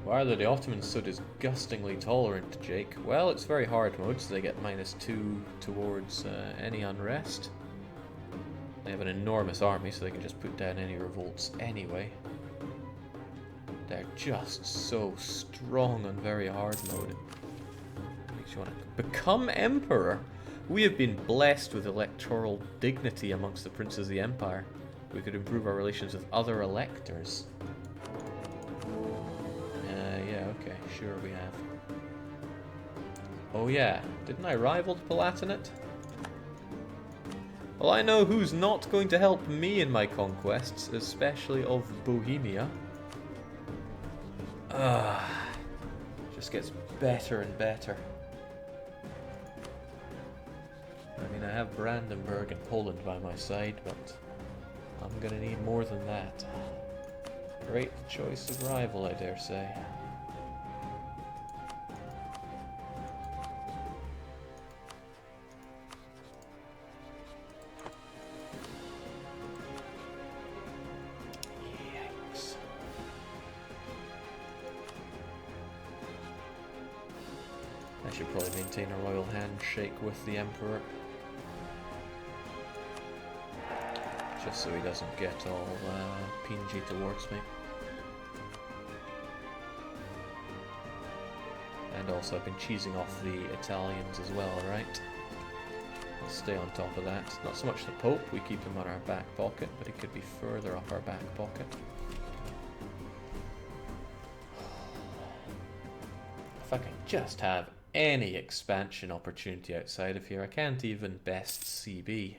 Why are the Ottomans so disgustingly tolerant, Jake? Well, it's very hard mode, so they get -2 towards any unrest. They have an enormous army, so they can just put down any revolts anyway. They're just so strong on very hard mode. Makes you want to become emperor. We have been blessed with electoral dignity amongst the princes of the empire. We could improve our relations with other electors. Yeah, okay, sure we have. Oh yeah, didn't I rival the Palatinate? Well, I know who's not going to help me in my conquests, especially of Bohemia. Just gets better and better. I mean, I have Brandenburg and Poland by my side, but I'm gonna need more than that. Great choice of rival, I dare say. Yikes. I should probably maintain a royal handshake with the Emperor. Just so he doesn't get all pingy towards me. And also I've been cheesing off the Italians as well, right? I'll stay on top of that. Not so much the Pope, we keep him on our back pocket, but he could be further up our back pocket. If I can just have any expansion opportunity outside of here, I can't even best CB.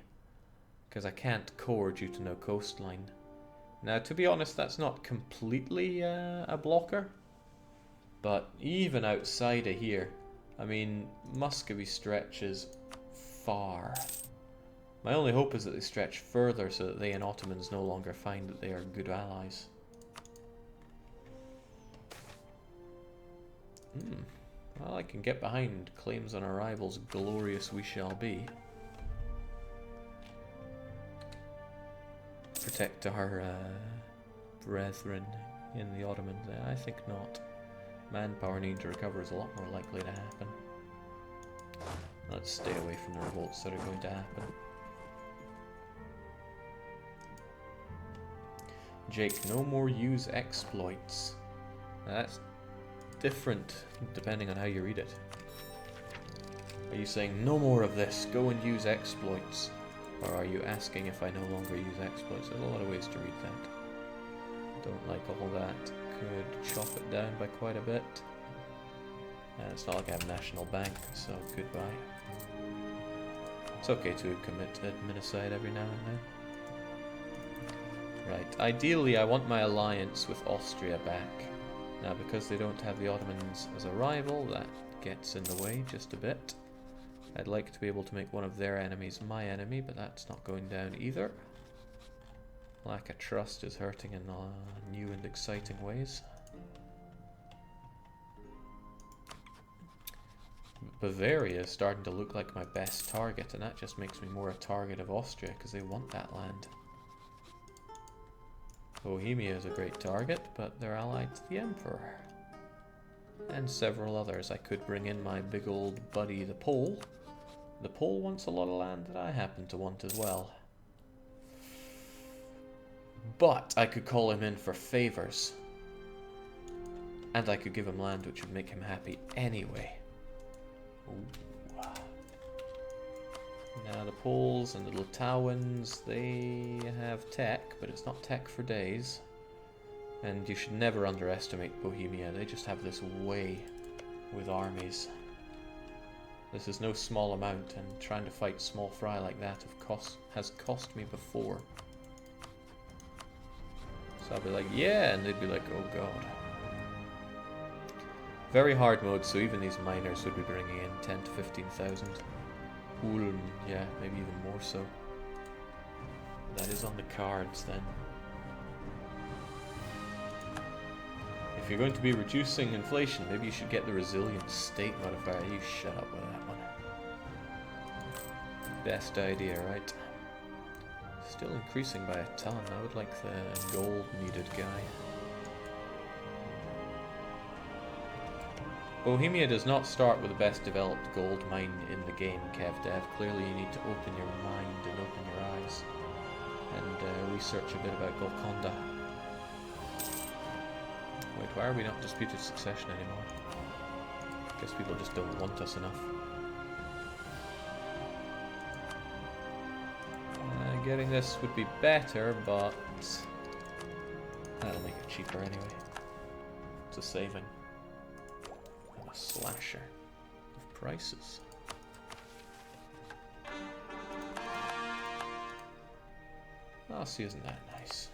Because I can't core due to no coastline. Now, to be honest, that's not completely a blocker. But even outside of here, I mean, Muscovy stretches far. My only hope is that they stretch further so that they and Ottomans no longer find that they are good allies. Well, I can get behind claims on our rivals, glorious we shall be. Protect our brethren in the Ottomans. I think not. Manpower need to recover is a lot more likely to happen. Let's stay away from the revolts that are going to happen. Jake, no more use exploits. That's different depending on how you read it. Are you saying no more of this, go and use exploits? Or are you asking if I no longer use exploits? There's a lot of ways to read that. Don't like all that. Could chop it down by quite a bit. And it's not like I have National Bank, so goodbye. It's okay to commit adminicide every now and then. Right, ideally I want my alliance with Austria back. Now because they don't have the Ottomans as a rival, that gets in the way just a bit. I'd like to be able to make one of their enemies my enemy, but that's not going down either. Lack of trust is hurting in new and exciting ways. Bavaria is starting to look like my best target, and that just makes me more a target of Austria, because they want that land. Bohemia is a great target, but they're allied to the Emperor. And several others. I could bring in my big old buddy, the Pole. The Pole wants a lot of land that I happen to want as well. But I could call him in for favors. And I could give him land which would make him happy anyway. Ooh. Now the Poles and the Litauans, they have tech, but it's not tech for days. And you should never underestimate Bohemia. They just have this way with armies. This is no small amount, and trying to fight small fry like that has cost me before. So I'll be like, yeah, and they'd be like, oh god. Very hard mode, so even these miners would be bringing in 10 to 15,000. Ulm, yeah, maybe even more so. That is on the cards then. If you're going to be reducing inflation, maybe you should get the resilient state modifier. You shut up with that one. Best idea, right? Still increasing by a ton. I would like the gold needed guy. Bohemia does not start with the best developed gold mine in the game, KevDev. Clearly you need to open your mind and open your eyes and research a bit about Golconda. Wait, why are we not disputed succession anymore? Guess people just don't want us enough. Getting this would be better, but that'll make it cheaper anyway. It's a saving. And a slasher of prices. Oh, see, isn't that nice?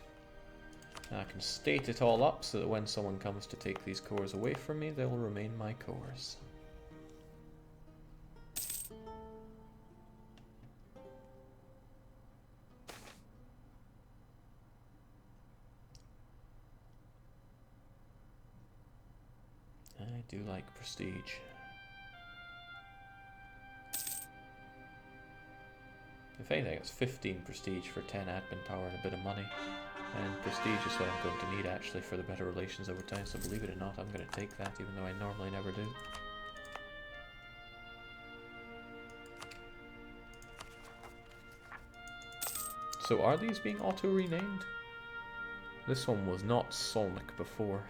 Now I can state it all up so that when someone comes to take these cores away from me, they will remain my cores. I do like prestige. If anything, it's 15 prestige for 10 admin power and a bit of money. And prestige is what I'm going to need actually for the better relations over time, so believe it or not, I'm going to take that even though I normally never do. So are these being auto-renamed? This one was not Solnic before.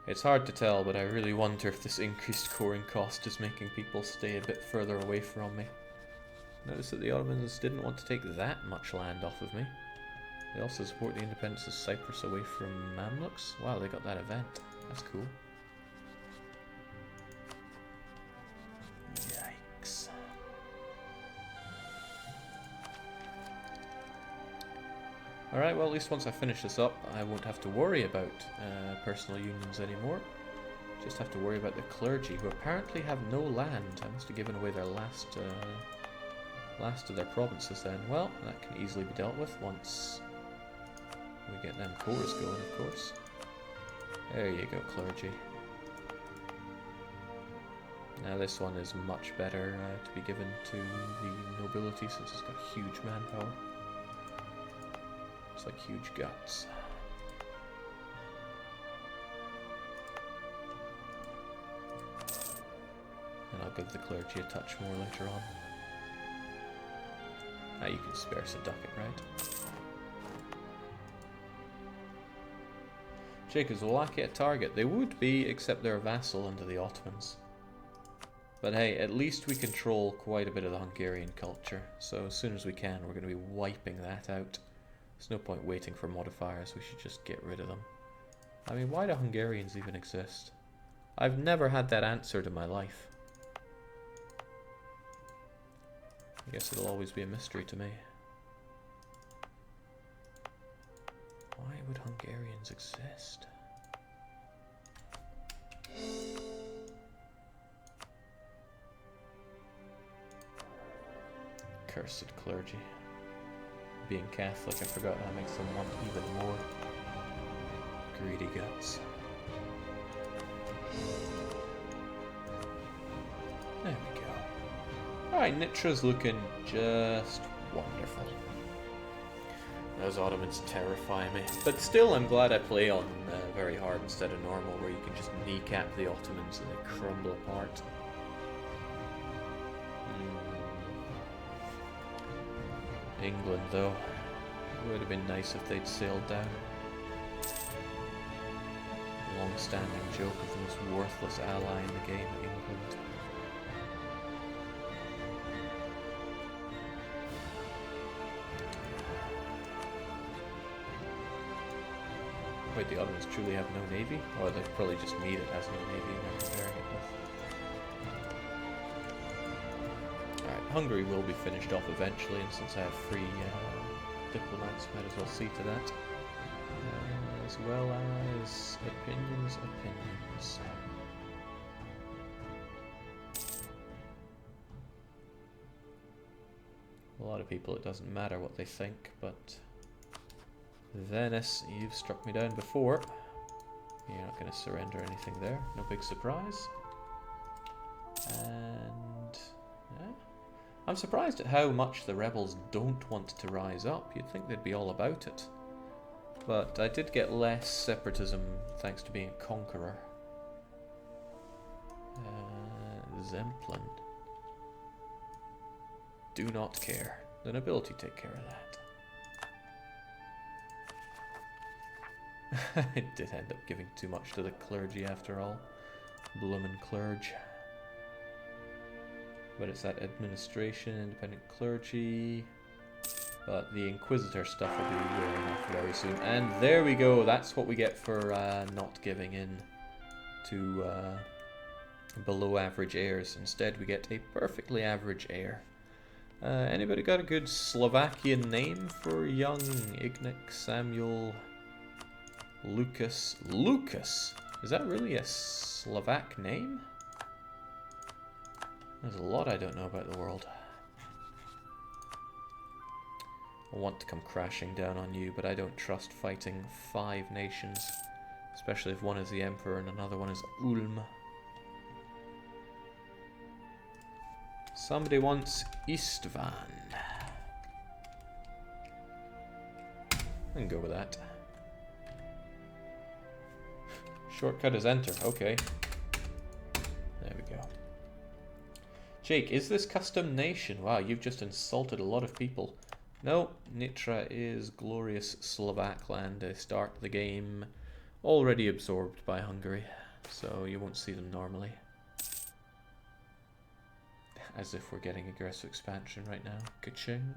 It's hard to tell, but I really wonder if this increased coring cost is making people stay a bit further away from me. Notice that the Ottomans didn't want to take that much land off of me. They also support the independence of Cyprus away from Mamluks. Wow, they got that event. That's cool. Yikes. Alright, well at least once I finish this up, I won't have to worry about personal unions anymore. Just have to worry about the clergy, who apparently have no land. I must have given away their last of their provinces then. Well, that can easily be dealt with once we get them cores going, of course. There you go, clergy. Now this one is much better to be given to the nobility since it's got huge manpower. It's like huge guts. And I'll give the clergy a touch more later on. Ah, you can spare Seducate, right? Jacobs will lack a target. They would be, except they're a vassal under the Ottomans. But hey, at least we control quite a bit of the Hungarian culture. So as soon as we can, we're going to be wiping that out. There's no point waiting for modifiers, we should just get rid of them. I mean, why do Hungarians even exist? I've never had that answered in my life. I guess it'll always be a mystery to me. Why would Hungarians exist? Cursed clergy. Being Catholic, I forgot that makes them want even more. Greedy guts. There we go. Alright, Nitra's looking just wonderful. Those Ottomans terrify me. But still, I'm glad I play on very hard instead of normal, where you can just kneecap the Ottomans and they crumble apart. England, though. It would have been nice if they'd sailed down. Long-standing joke of the most worthless ally in the game, England. Wait, the Ottomans truly have no navy? Or they probably just need it as no navy and they're comparing it with. Alright, Hungary will be finished off eventually, and since I have free diplomats, might as well see to that. As well as opinions. A lot of people, it doesn't matter what they think, but Venice, you've struck me down before. You're not going to surrender anything there. No big surprise. And yeah. I'm surprised at how much the rebels don't want to rise up. You'd think they'd be all about it. But I did get less separatism thanks to being a conqueror. Zemplin. Do not care. The nobility take care of that. I did end up giving too much to the clergy after all. Bloomin' clergy. But it's that administration, independent clergy. But the Inquisitor stuff will be wearing off very soon. And there we go. That's what we get for not giving in to below average heirs. Instead, we get a perfectly average heir. Anybody got a good Slovakian name for young Ignac Samuel Lucas? Lucas? Is that really a Slovak name? There's a lot I don't know about the world. I want to come crashing down on you, but I don't trust fighting 5 nations. Especially if one is the Emperor and another one is Ulm. Somebody wants Istvan. I can go with that. Shortcut is enter. Okay. There we go. Jake, is this custom nation? Wow, you've just insulted a lot of people. No, Nitra is glorious Slovak land. They start the game already absorbed by Hungary, so you won't see them normally. As if we're getting aggressive expansion right now. Ka-ching.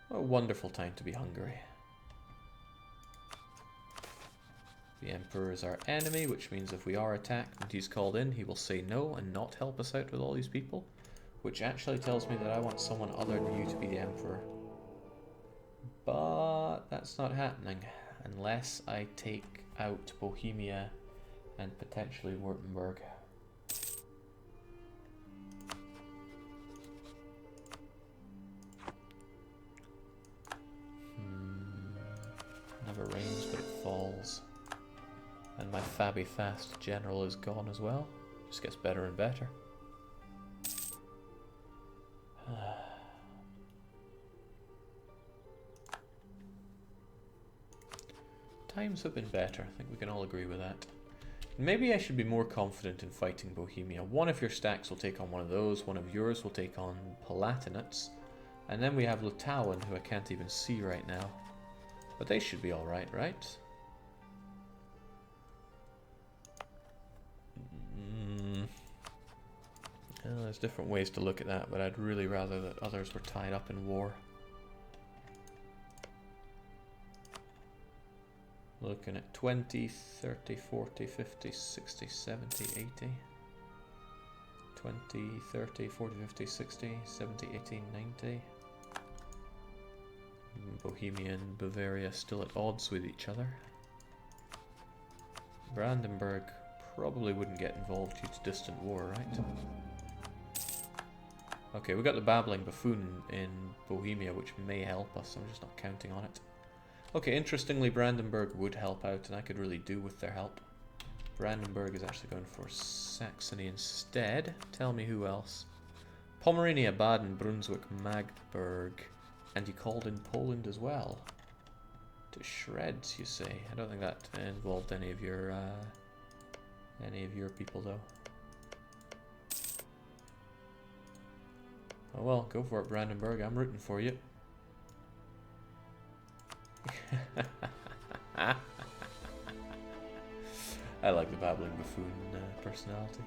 What a wonderful time to be Hungary. The Emperor is our enemy, which means if we are attacked and he's called in, he will say no and not help us out with all these people. Which actually tells me that I want someone other than you to be the Emperor. But that's not happening unless I take out Bohemia and potentially Württemberg. Never rains, but it falls. And my Fabby Fast general is gone as well. Just gets better and better. Times have been better. I think we can all agree with that. Maybe I should be more confident in fighting Bohemia. One of your stacks will take on one of those. One of yours will take on Palatinates. And then we have Litauen, who I can't even see right now. But they should be alright, right? There's different ways to look at that, but I'd really rather that others were tied up in war. Looking at 20, 30, 40, 50, 60, 70, 80. 20, 30, 40, 50, 60, 70, 80, 90. Bohemia and Bavaria still at odds with each other. Brandenburg probably wouldn't get involved due to distant war, right? Okay, we got the Babbling Buffoon in Bohemia, which may help us. I'm just not counting on it. Okay, interestingly, Brandenburg would help out, and I could really do with their help. Brandenburg is actually going for Saxony instead. Tell me who else. Pomerania, Baden, Brunswick, Magdeburg. And you called in Poland as well. To shreds, you say. I don't think that involved any of your people, though. Oh well, go for it, Brandenburg. I'm rooting for you. I like the Babbling Buffoon personality.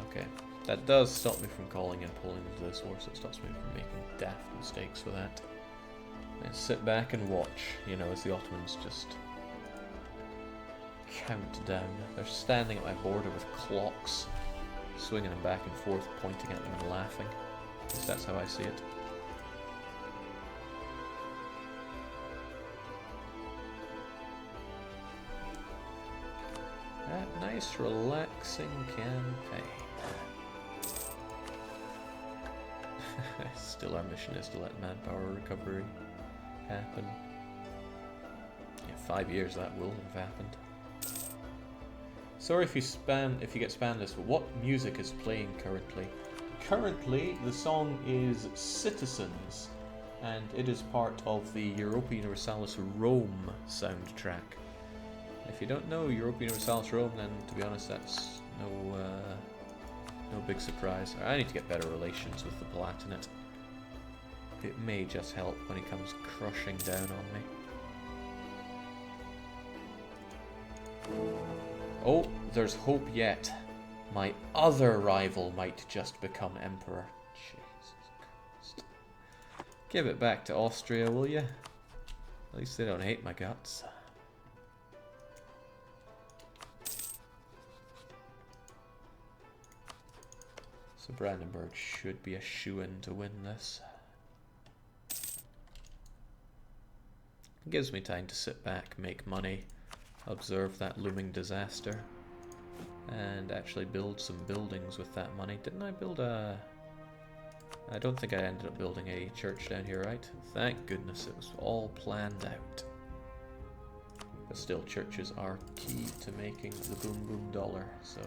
Okay, that does stop me from calling in Poland into this war, so it stops me from making daft mistakes with that. And sit back and watch, you know, as the Ottomans just count down. They're standing at my border with clocks, swinging them back and forth, pointing at them and laughing. At least that's how I see it. That nice, relaxing campaign. Still, our mission is to let manpower recovery happen. 5 years that will have happened. Sorry if you get spammed this, but what music is playing currently? Currently, the song is Citizens, and it is part of the Europa Universalis Rome soundtrack. If you don't know Europa Universalis Rome, then to be honest, that's no big surprise. I need to get better relations with the Palatinate. It may just help when he comes crushing down on me. Oh, there's hope yet. My other rival might just become emperor. Jesus Christ. Give it back to Austria, will you? At least they don't hate my guts. So Brandenburg should be a shoo-in to win this. It gives me time to sit back, make money, observe that looming disaster, and actually build some buildings with that money. Didn't I build a... I don't think I ended up building a church down here, right? Thank goodness it was all planned out. But still, churches are key to making the boom boom dollar, so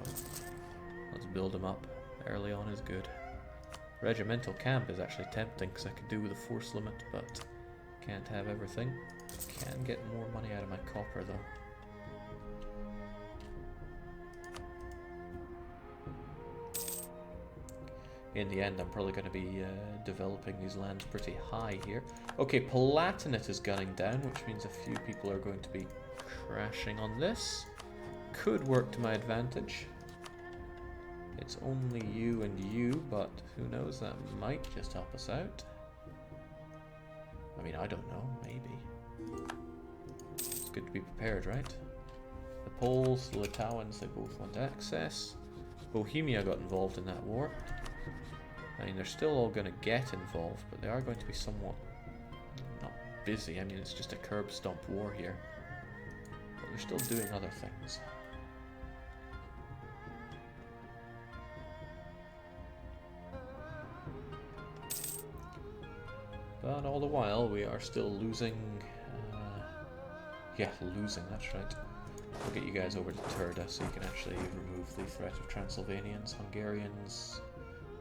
let's build them up. Early on is good. Regimental camp is actually tempting because I could do with a force limit, but can't have everything. Can get more money out of my copper though. In the end, I'm probably going to be developing these lands pretty high here. Okay, Palatinate is gunning down, which means a few people are going to be crashing on this. Could work to my advantage. It's only you and you, but who knows, that might just help us out. I mean, I don't know, maybe. It's good to be prepared, right? The Poles, the Litauans, they both want access. Bohemia got involved in that war. I mean, they're still all going to get involved, but they are going to be somewhat not busy. I mean, it's just a curb stomp war here. But they're still doing other things. But all the while, we are still losing... losing, that's right. We'll get you guys over to Turda so you can actually remove the threat of Transylvanians. Hungarians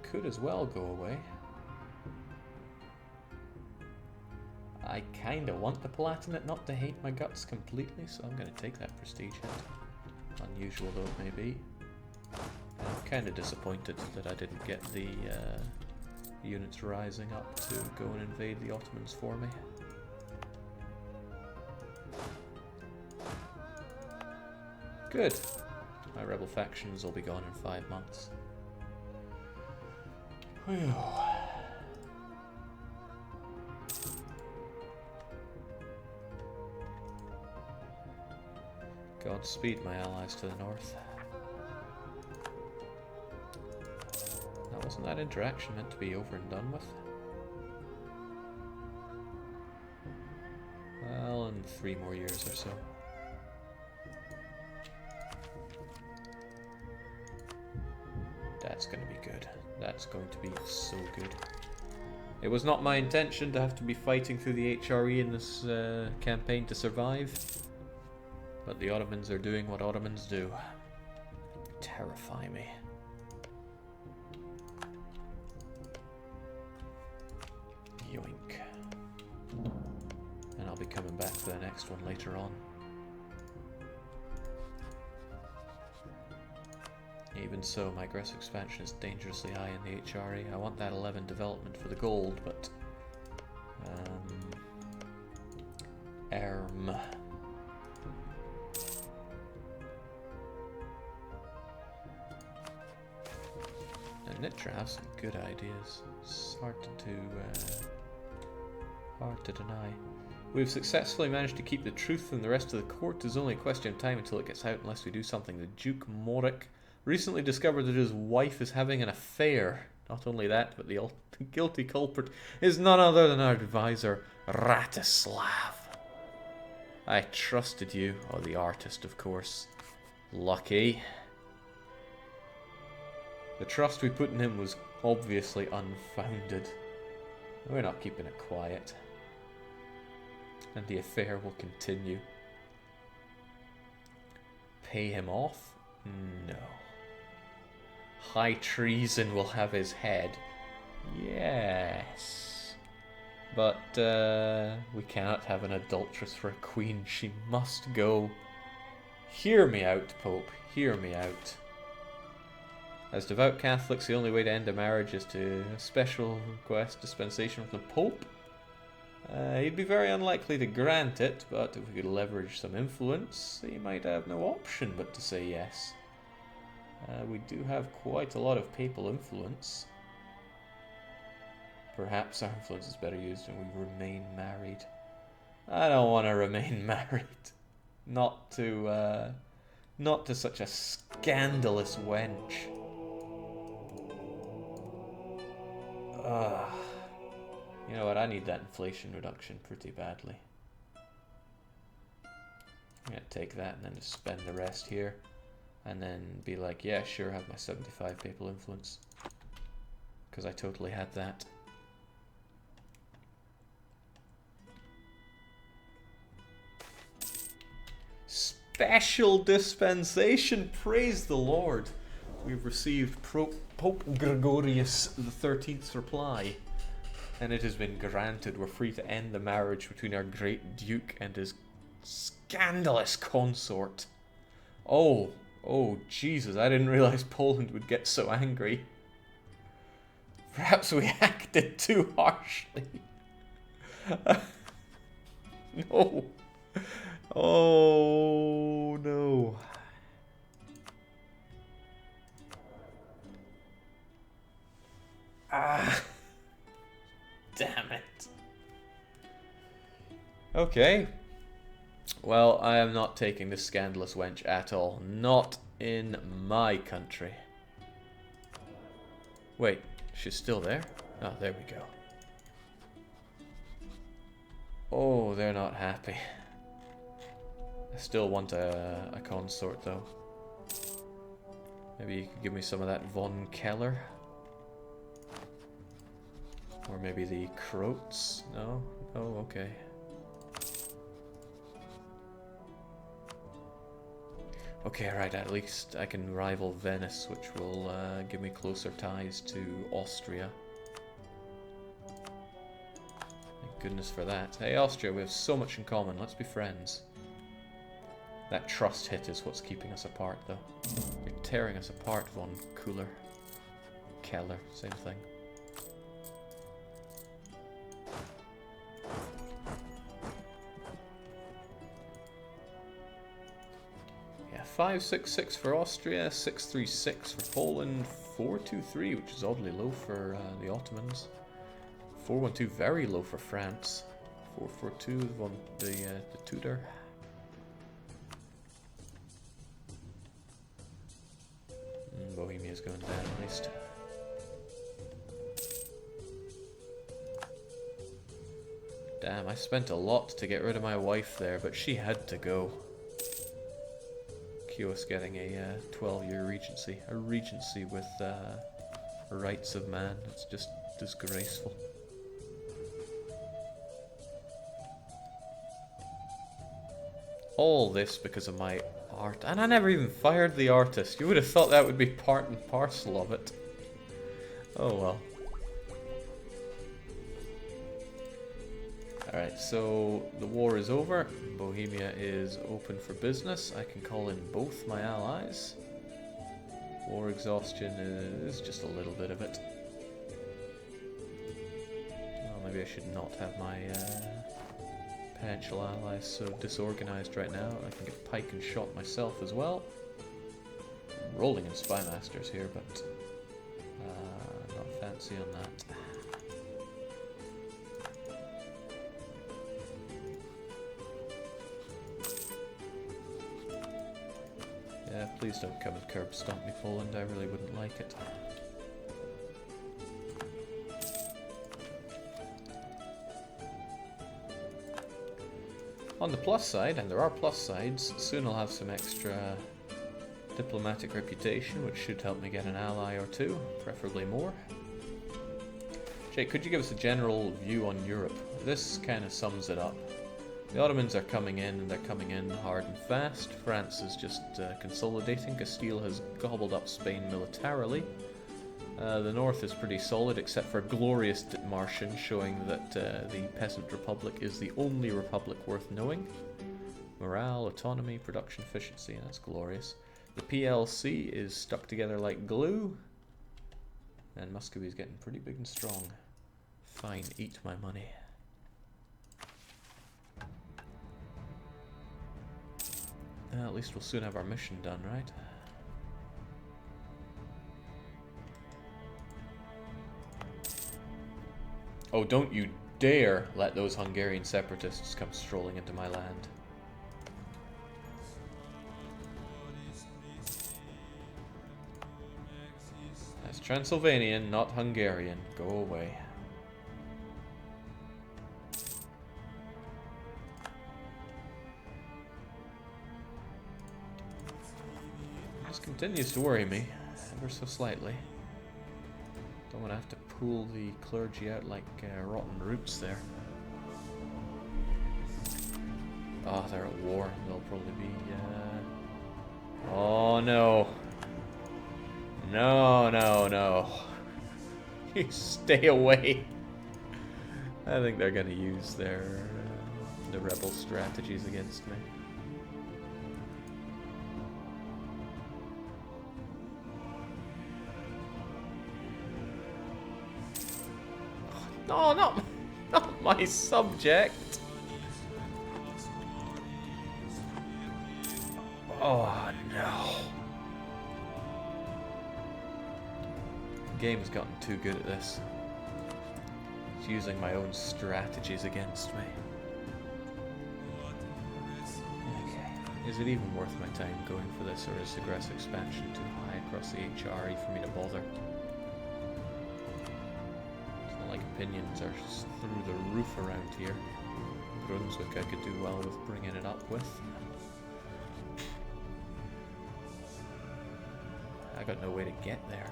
could as well go away. I kinda want the Palatinate not to hate my guts completely, so I'm gonna take that prestige hit. Unusual though it may be. I'm kinda disappointed that I didn't get the units rising up to go and invade the Ottomans for me. Good. My rebel factions will be gone in 5 months. Whew. Godspeed, my allies to the north. Now, wasn't that interaction meant to be over and done with? Well, in 3 more years or so. That's going to be good. That's going to be so good. It was not my intention to have to be fighting through the HRE in this campaign to survive. But the Ottomans are doing what Ottomans do. Terrify me. Yoink. And I'll be coming back for the next one later on. Even so, my aggressive expansion is dangerously high in the HRE. I want that 11 development for the gold, but... Now, Nitra has some good ideas. It's hard to deny. We've successfully managed to keep the truth from the rest of the court. It's only a question of time until it gets out unless we do something. The Duke Morik recently discovered that his wife is having an affair. Not only that, but the guilty culprit is none other than our advisor, Ratislav. I trusted you, or the artist, of course. Lucky. The trust we put in him was obviously unfounded. We're not keeping it quiet. And the affair will continue. pay him off? No. High treason will have his head. Yes. But we cannot have an adulteress for a queen. She must go. Hear me out, Pope. Hear me out. As devout Catholics, the only way to end a marriage is to special request dispensation from the Pope. He'd be very unlikely to grant it, but if we could leverage some influence, he might have no option but to say yes. We do have quite a lot of papal influence. Perhaps our influence is better used when we remain married. I don't want to remain married. Not to such a scandalous wench. You know what, I need that inflation reduction pretty badly. I'm gonna take that and then just spend the rest here. And then be like, yeah, sure, have my 75 papal influence. Because I totally had that. Special dispensation, praise the Lord. We've received Pope Gregorius XIII's reply. And it has been granted. We're free to end the marriage between our great duke and his scandalous consort. Oh, Jesus, I didn't realize Poland would get so angry. Perhaps we acted too harshly. No. Oh, no. Damn it. Okay. Well, I am not taking this scandalous wench at all. Not in my country. Wait, she's still there? Oh, there we go. Oh, they're not happy. I still want a consort, though. Maybe you could give me some of that Von Keller? Or maybe the Croats? No? Oh, okay. Okay, right, at least I can rival Venice, which will give me closer ties to Austria. Thank goodness for that. Hey, Austria, we have so much in common. Let's be friends. That trust hit is what's keeping us apart, though. You're tearing us apart, Von Kuhler. Keller, same thing. Yeah, 566 for Austria, 636 for Poland, 423, which is oddly low for the Ottomans. 412, very low for France. 442, the Tudor. Bohemia's going down at least. Damn, I spent a lot to get rid of my wife there, but she had to go. Kio's getting a 12-year regency. A regency with rights of man. It's just disgraceful. All this because of my art. And I never even fired the artist. You would have thought that would be part and parcel of it. Oh well. Alright, so the war is over. Bohemia is open for business. I can call in both my allies. War exhaustion is just a little bit of it. Well, maybe I should not have my potential allies so disorganized right now. I can get pike and shot myself as well. I'm rolling in spy masters here, but not fancy on that. Yeah, please don't come and curb stomp me, Poland. I really wouldn't like it. On the plus side, and there are plus sides, soon I'll have some extra diplomatic reputation, which should help me get an ally or two, preferably more. Jake, could you give us a general view on Europe? This kind of sums it up. The Ottomans are coming in, and they're coming in hard and fast. France is just consolidating. Castile has gobbled up Spain militarily. The north is pretty solid, except for glorious Martian, showing that the Peasant Republic is the only republic worth knowing. Morale, autonomy, production efficiency, that's glorious. The PLC is stuck together like glue. And Muscovy's getting pretty big and strong. Fine, eat my money. At least we'll soon have our mission done, right? Oh, don't you dare let those Hungarian separatists come strolling into my land. That's Transylvanian, not Hungarian. Go away. This continues to worry me, ever so slightly. Don't want to have to pull the clergy out like rotten roots there. Oh, they're at war. They'll probably be... Oh, no. No, no, no. You stay away. I think they're going to use their the rebel strategies against me. No, not my subject. Oh, no. The game's gotten too good at this. It's using my own strategies against me. Okay. Is it even worth my time going for this, or is aggressive expansion too high across the HRE for me to bother? Opinions are through the roof around here. Brunswick I could do well with bringing it up with. I got no way to get there.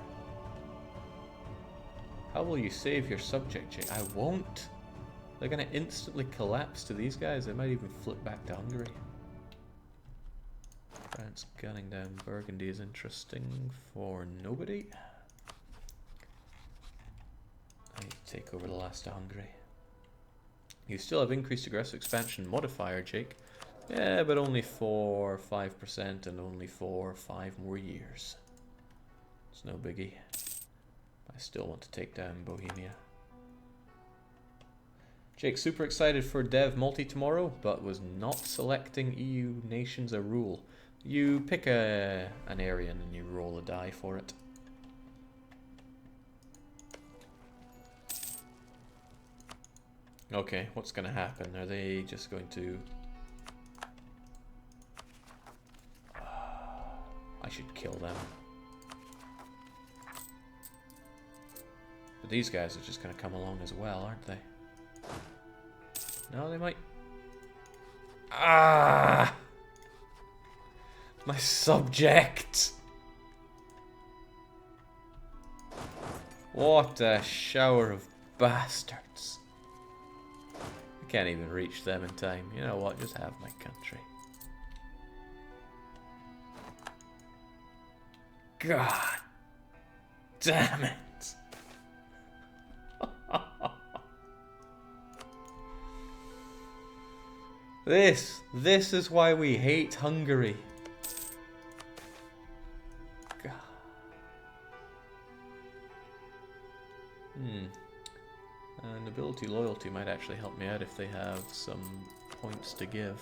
How will you save your subject, Jake? I won't. They're gonna instantly collapse to these guys. They might even flip back to Hungary. France gunning down Burgundy is interesting for nobody. I need to take over the last of Hungary. You still have increased aggressive expansion modifier, Jake. Yeah, but only for 5% and only for 5 more years. It's no biggie. I still want to take down Bohemia. Jake, super excited for Dev Multi tomorrow, but was not selecting EU nations a rule. You pick an Aryan and you roll a die for it. Okay, what's going to happen? Are they just going to... I should kill them. But these guys are just going to come along as well, aren't they? No, they might... Ah! My subject! What a shower of bastards. Can't even reach them in time. You know what? Just have my country. God damn it. This is why we hate Hungary. God. Nobility loyalty might actually help me out if they have some points to give.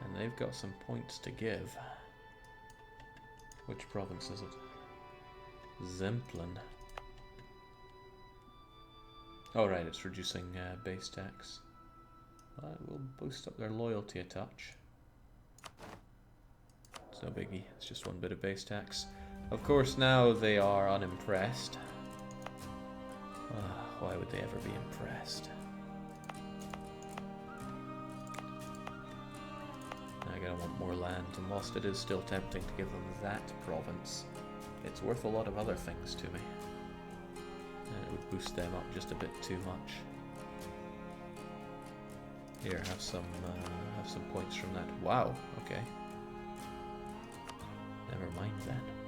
And they've got some points to give. Which province is it? Zemplin. Oh right, it's reducing base tax. That will boost up their loyalty a touch. It's no biggie, it's just one bit of base tax. Of course now they are unimpressed. Why would they ever be impressed? I'm gonna want more land, and whilst it is still tempting to give them that province, it's worth a lot of other things to me. And it would boost them up just a bit too much. Here, have some points from that. Wow. Okay. Never mind then.